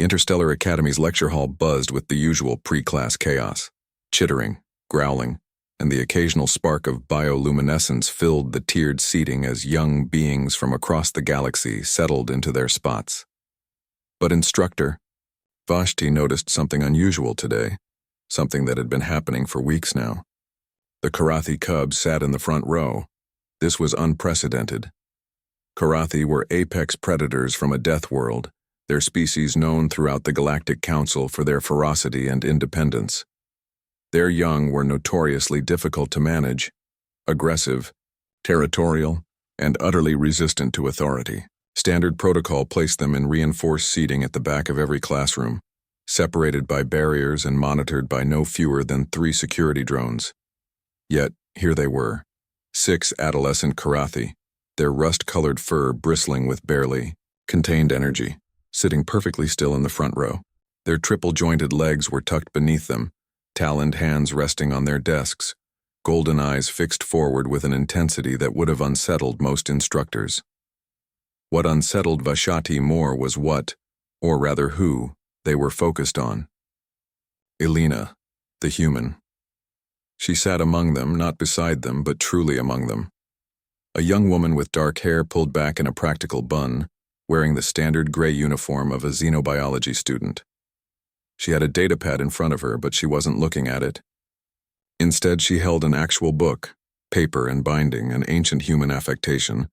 The Interstellar Academy's lecture hall buzzed with the usual pre-class chaos. Chittering, growling, and the occasional spark of bioluminescence filled the tiered seating as young beings from across the galaxy settled into their spots. But Instructor, Vashti noticed something unusual today, something that had been happening for weeks now. The Karathi cubs sat in the front row. This was unprecedented. Karathi were apex predators from a death world, their species known throughout the Galactic Council for their ferocity and independence. Their young were notoriously difficult to manage, aggressive, territorial, and utterly resistant to authority. Standard protocol placed them in reinforced seating at the back of every classroom, separated by barriers and monitored by no fewer than 3 security drones. Yet, here they were, 6 adolescent Karathi, their rust-colored fur bristling with barely contained energy, sitting perfectly still in the front row. Their triple-jointed legs were tucked beneath them, taloned hands resting on their desks, golden eyes fixed forward with an intensity that would have unsettled most instructors. What unsettled Vashti more was what, or rather who, they were focused on. Elena, the human. She sat among them, not beside them, but truly among them. A young woman with dark hair pulled back in a practical bun, wearing the standard gray uniform of a xenobiology student. She had a datapad in front of her, but she wasn't looking at it. Instead, she held an actual book, paper and binding, an ancient human affectation,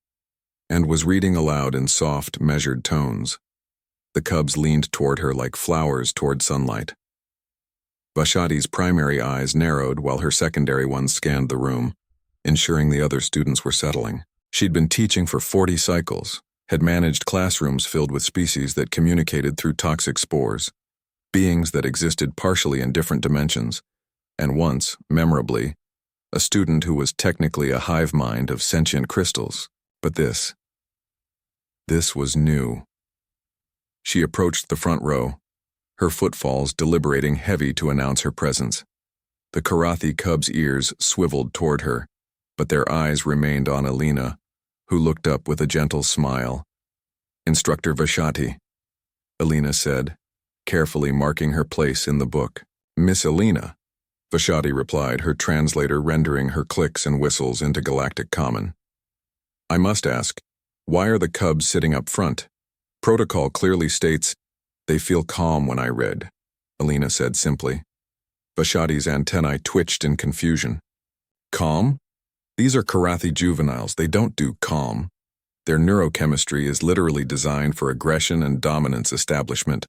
and was reading aloud in soft, measured tones. The cubs leaned toward her like flowers toward sunlight. Vashti's primary eyes narrowed while her secondary ones scanned the room, ensuring the other students were settling. She'd been teaching for 40 cycles, had managed classrooms filled with species that communicated through toxic spores, beings that existed partially in different dimensions, and once, memorably, a student who was technically a hive mind of sentient crystals. But this was new. She approached the front row, her footfalls deliberating heavy to announce her presence. The Karathi cubs' ears swiveled toward her, but their eyes remained on Elena, who looked up with a gentle smile. "Instructor Vashti," Elena said, carefully marking her place in the book. "Miss Elena," Vashti replied, her translator rendering her clicks and whistles into galactic common. "I must ask, why are the cubs sitting up front? Protocol clearly states, they feel calm when I read," Elena said simply. Vashti's antennae twitched in confusion. "Calm? These are Karathi juveniles, they don't do calm. Their neurochemistry is literally designed for aggression and dominance establishment."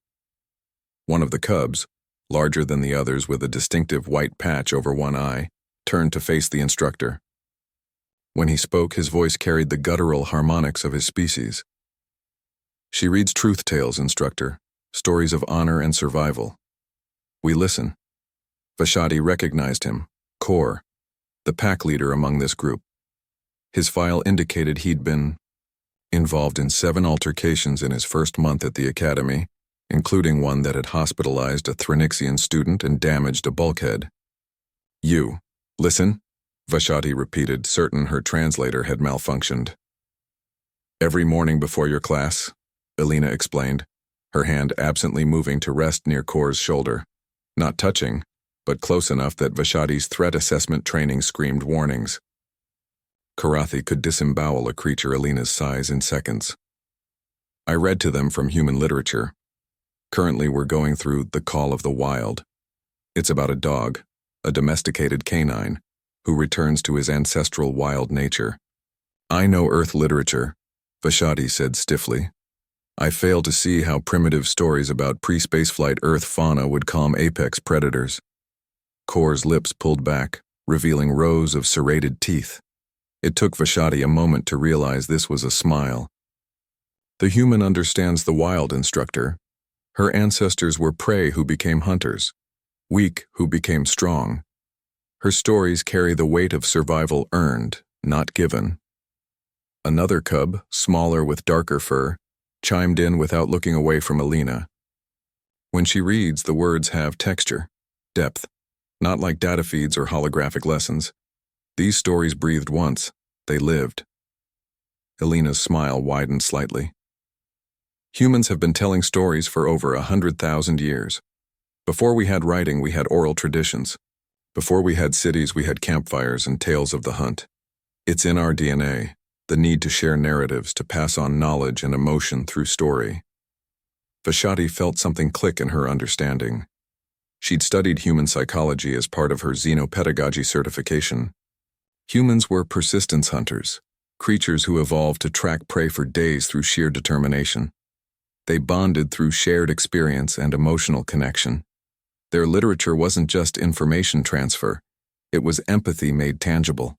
One of the cubs, larger than the others with a distinctive white patch over one eye, turned to face the instructor. When he spoke, his voice carried the guttural harmonics of his species. "She reads truth tales, Instructor, stories of honor and survival. We listen." Vashti recognized him, Kor, the pack leader among this group. His file indicated he'd been involved in 7 altercations in his first month at the academy, including one that had hospitalized a Thranixian student and damaged a bulkhead. "You, listen," Vashti repeated, certain her translator had malfunctioned. "Every morning before your class," Elena explained, her hand absently moving to rest near Kor's shoulder, not touching, but close enough that Vashti's threat assessment training screamed warnings. Karathi could disembowel a creature Elena's size in seconds. "I read to them from human literature. Currently we're going through The Call of the Wild. It's about a dog, a domesticated canine, who returns to his ancestral wild nature." "I know Earth literature," Vashti said stiffly. "I fail to see how primitive stories about pre-spaceflight Earth fauna would calm apex predators." Kor's lips pulled back, revealing rows of serrated teeth. It took Vashti a moment to realize this was a smile. "The human understands the wild, Instructor. Her ancestors were prey who became hunters, weak who became strong. Her stories carry the weight of survival earned, not given." Another cub, smaller with darker fur, chimed in without looking away from Elena. "When she reads, the words have texture, depth, not like data feeds or holographic lessons. These stories breathed once, they lived." Elena's smile widened slightly. Humans have been telling stories for over 100,000 years. Before we had writing, we had oral traditions. Before we had cities, we had campfires and tales of the hunt. It's in our DNA, the need to share narratives, to pass on knowledge and emotion through story. Vashti felt something click in her understanding. She'd studied human psychology as part of her xenopedagogy certification. Humans were persistence hunters, creatures who evolved to track prey for days through sheer determination. They bonded through shared experience and emotional connection. Their literature wasn't just information transfer, it was empathy made tangible.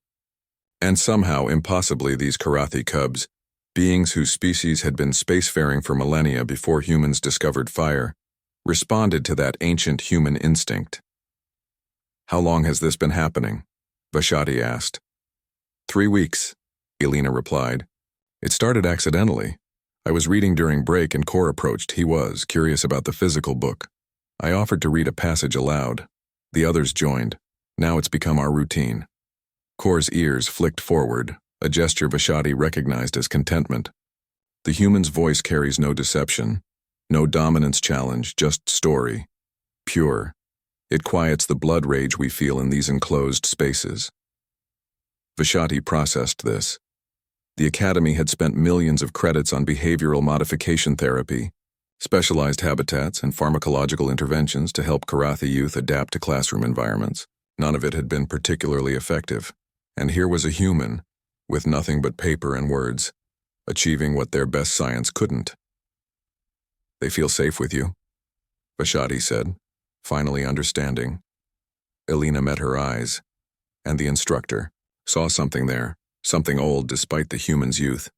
And somehow, impossibly, these Karathi cubs, beings whose species had been spacefaring for millennia before humans discovered fire, responded to that ancient human instinct. "How long has this been happening?" Vashti asked. 3 weeks, Elena replied. "It started accidentally. I was reading during break and Cor approached. He was curious about the physical book. I offered to read a passage aloud. The others joined. Now it's become our routine." Cor's ears flicked forward, a gesture Vashti recognized as contentment. The human's voice carries no deception, no dominance challenge, just story. Pure. It quiets the blood rage we feel in these enclosed spaces. Vashti processed this. The Academy had spent millions of credits on behavioral modification therapy, specialized habitats and pharmacological interventions to help Karathi youth adapt to classroom environments. None of it had been particularly effective. And here was a human, with nothing but paper and words, achieving what their best science couldn't. "They feel safe with you," Vashti said, finally understanding. Elena met her eyes, and the instructor saw something there, something old despite the human's youth.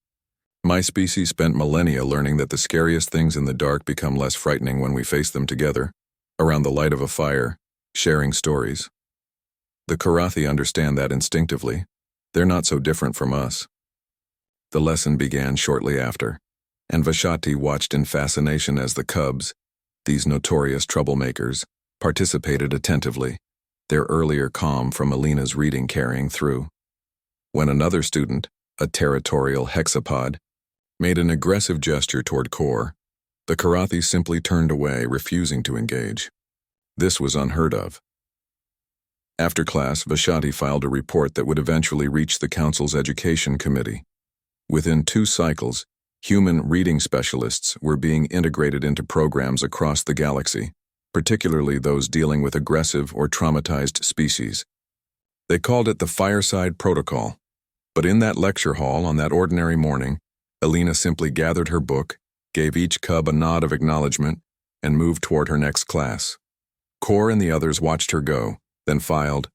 "My species spent millennia learning that the scariest things in the dark become less frightening when we face them together, around the light of a fire, sharing stories. The Karathi understand that instinctively. They're not so different from us." The lesson began shortly after, and Vashti watched in fascination as the cubs, these notorious troublemakers, participated attentively, their earlier calm from Elena's reading carrying through. When another student, a territorial hexapod, made an aggressive gesture toward Cor, the Karathi simply turned away, refusing to engage. This was unheard of. After class, Vashti filed a report that would eventually reach the Council's Education Committee. Within 2 cycles, human reading specialists were being integrated into programs across the galaxy, particularly those dealing with aggressive or traumatized species. They called it the Fireside Protocol. But in that lecture hall on that ordinary morning, Elena simply gathered her book, gave each cub a nod of acknowledgement, and moved toward her next class. Cor and the others watched her go, then filed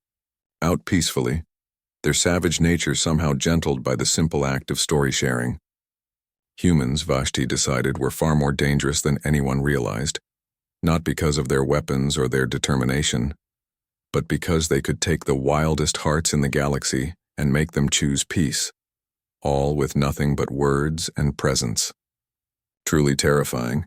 out peacefully, their savage nature somehow gentled by the simple act of story sharing. Humans, Vashti decided, were far more dangerous than anyone realized, not because of their weapons or their determination, but because they could take the wildest hearts in the galaxy and make them choose peace, all with nothing but words and presence. Truly terrifying.